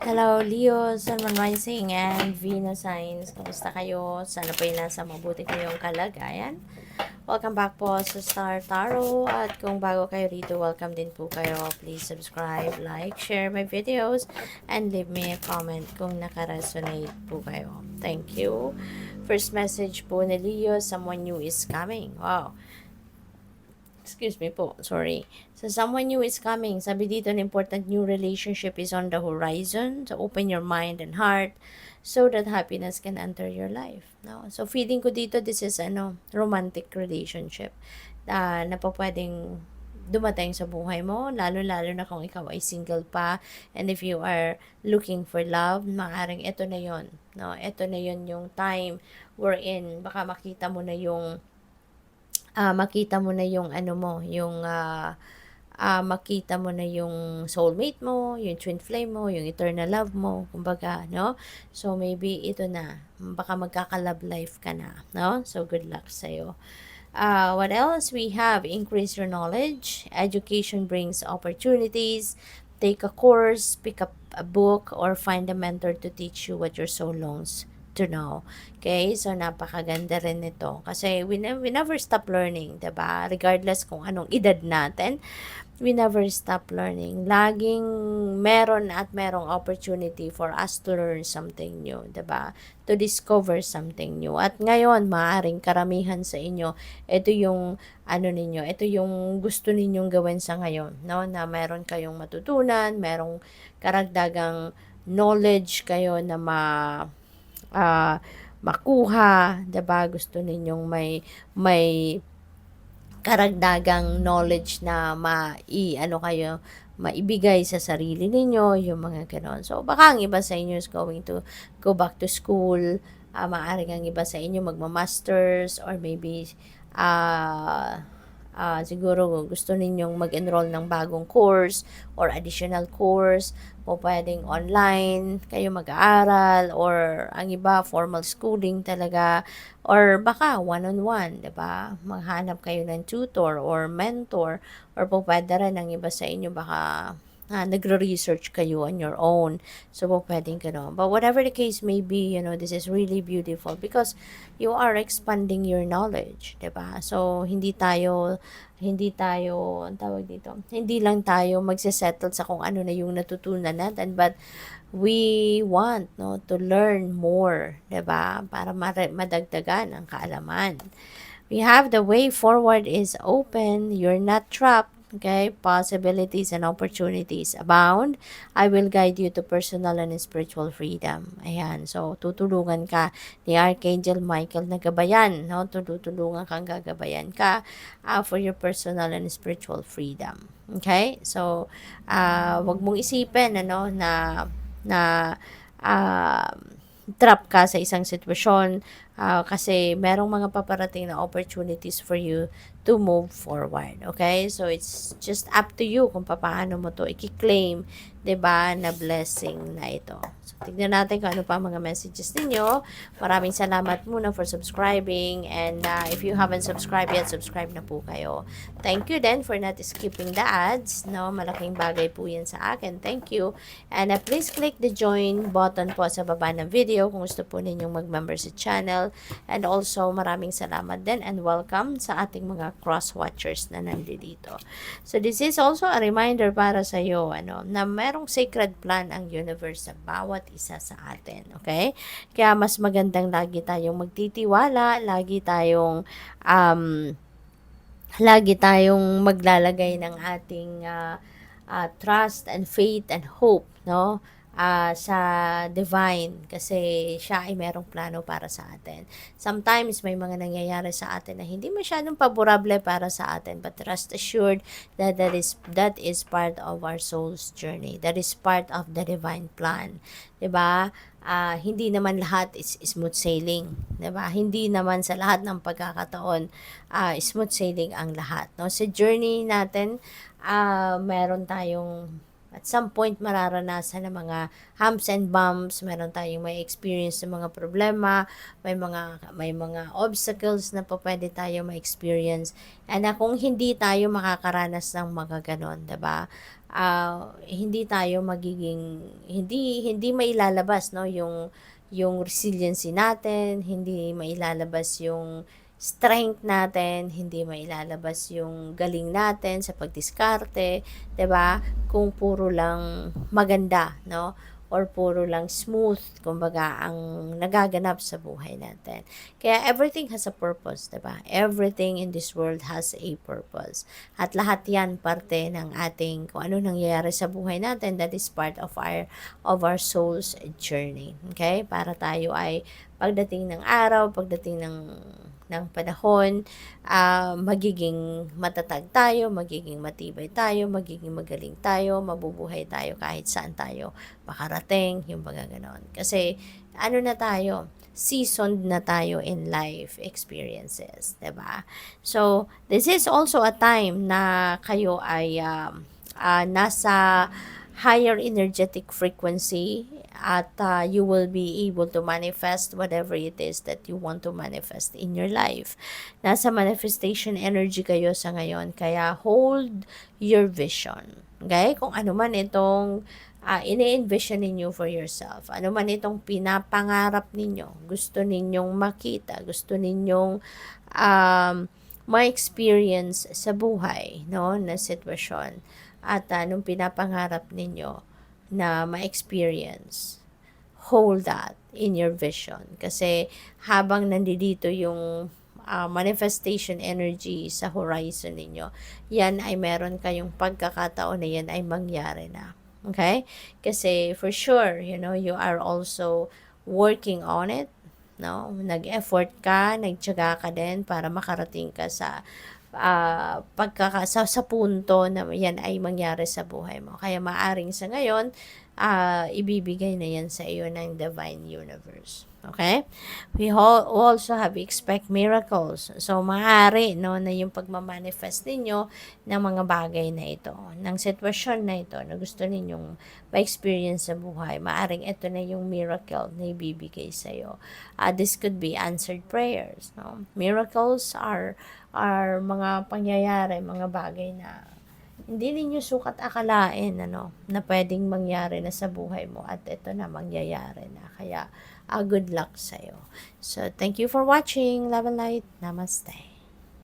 Hello, Leo, Sun, Moon Rising, and Venus signs. Kamusta kayo? Sana po yung nasa mabuti kayong kalagayan. Welcome back po sa Star Tarot. At kung bago kayo rito, welcome din po kayo. Please subscribe, like, share my videos, and leave me a comment kung nakaresonate po kayo. Thank you. First message po ni Leo, someone new is coming. Wow. Excuse me po, sorry. So, someone new is coming. Sabi dito, an important new relationship is on the horizon. So, open your mind and heart so that happiness can enter your life. No? So, feeling ko dito, this is romantic relationship na pa pwedeng dumating sa buhay mo, lalo-lalo na kung ikaw ay single pa, and if you are looking for love, maaaring ito na yon, no? Ito na yon yung time wherein baka makita mo na yung ano mo, yung makita mo na yung soulmate mo, yung twin flame mo, yung eternal love mo, kumbaga, no? So, maybe ito na, baka magkaka-love life ka na, no? So, good luck sa'yo. What else? We have increase your knowledge. Education brings opportunities. Take a course, pick up a book, or find a mentor to teach you what your soul longs to know. Okay? So, napakaganda rin nito. Kasi we never stop learning, diba? Regardless kung anong edad natin, we never stop learning. Laging meron at merong opportunity for us to learn something new, 'di ba? To discover something new. At ngayon, maaring karamihan sa inyo, ito yung ito yung gusto ninyong gawin sa ngayon, no? Na meron kayong matutunan, merong karagdagang knowledge kayo na ah, makuha, 'di ba? Gusto ninyong may karagdagang knowledge na maibigay sa sarili ninyo, yung mga ganon. So, baka ang iba sa inyo is going to go back to school, maaaring ang iba sa inyo magma-masters, or maybe, siguro gusto ninyong mag-enroll ng bagong course, or additional course, o pwedeng online kayo mag-aaral, or ang iba formal schooling talaga, or baka one-on-one, 'di ba? Maghanap kayo ng tutor or mentor, or po pwede rin ang iba sa inyo baka nagre-research kayo on your own. So, po pwedeng gano'n. But whatever the case may be, this is really beautiful because you are expanding your knowledge, 'di ba? So, ang tawag dito, hindi lang tayo magse-settle sa kung ano na yung natutunan natin, but we want, no, to learn more, 'di ba? Para madagdagan ang kaalaman. We have the way forward is open. You're not trapped. Okay, possibilities and opportunities abound. I will guide you to personal and spiritual freedom. Ayan, so tutulungan ka ni Archangel Michael na gabayan, no? Tutulungan kang gagabayan ka for your personal and spiritual freedom. Okay, so wag mong isipin na uh, trap ka sa isang sitwasyon kasi merong mga paparating na opportunities for you to move forward. Okay? So, it's just up to you kung paano mo to i-claim, 'di ba, na blessing na ito. So, tignan natin kung ano pa mga messages ninyo. Maraming salamat muna for subscribing, and if you haven't subscribed yet, subscribe na po kayo. Thank you then for not skipping the ads, no? Malaking bagay po 'yan sa akin. Thank you. And please click the join button po sa baba ng video kung gusto po ninyong mag-member sa channel. And also, maraming salamat din and welcome sa ating mga cross-watchers na nandito. So, this is also a reminder para sa iyo, na merong sacred plan ang universe sa bawat isa sa atin. Okay? Kaya mas magandang lagi tayong magtitiwala, lagi tayong maglalagay ng ating trust and faith and hope, no? Sa divine, kasi siya ay merong plano para sa atin. Sometimes may mga nangyayari sa atin na hindi masyadong paborable para sa atin, but rest assured that that is part of our soul's journey. That is part of the divine plan. 'Di ba? Hindi naman lahat is smooth sailing, 'di ba? Hindi naman sa lahat ng pagkakataon smooth sailing ang lahat, no? Sa journey natin, meron tayong at some point mararanasan ng mga humps and bumps, meron tayong may experience ng mga problema, may mga obstacles na pwede tayo ma-experience. And kung hindi tayo makakaranas ng mga ganon, 'di ba? hindi tayo magiging hindi mailalabas, no, yung resiliency natin, hindi mailalabas yung strength natin, hindi mailalabas yung galing natin sa pagdiskarte, 'di ba? Kung puro lang maganda, no? Or puro lang smooth, kumbaga, ang nagaganap sa buhay natin. Kaya everything has a purpose, 'di ba? Everything in this world has a purpose. At lahat 'yan parte ng ating kung ano nangyayari sa buhay natin, that is part of our soul's journey. Okay? Para tayo ay pagdating ng araw, pagdating ng panahon, magiging matatag tayo, magiging matibay tayo, magiging magaling tayo, mabubuhay tayo kahit saan tayo makarating, yung mga ganon. Kasi ano na tayo, seasoned na tayo in life experiences, 'di ba? So, this is also a time na kayo ay nasa higher energetic frequency at you will be able to manifest whatever it is that you want to manifest in your life. Nasa manifestation energy kayo sa ngayon, kaya hold your vision. Okay? Kung ano man itong ini-envision ninyo for yourself, ano man itong pinapangarap ninyo, gusto ninyong makita, gusto ninyong ma-experience sa buhay, no, na sitwasyon, at nung pinapangarap ninyo na ma-experience, hold that in your vision. Kasi habang nandito yung manifestation energy sa horizon ninyo, yan ay meron kayong pagkakataon na yan ay mangyari na. Okay? Kasi for sure, you are also working on it, no? Nag-effort ka, nagtiyaga ka din para makarating ka sa sa punto na yan ay mangyari sa buhay mo. Kaya maaring sa ngayon, ibibigay na yan sa iyo ng divine universe. Okay? We also have expect miracles. So, maaari, no, na yung pagmamanifest ninyo ng mga bagay na ito, ng sitwasyon na ito na gusto ninyong ma-experience sa buhay. Maaring ito na yung miracle na ibibigay sa iyo. This could be answered prayers. No? Miracles are mga pangyayari, mga bagay na hindi ninyo sukat akalain, na pwedeng mangyari na sa buhay mo, at ito na mangyayari na. Kaya good luck sa'yo. So, thank you for watching. Love and light. Namaste.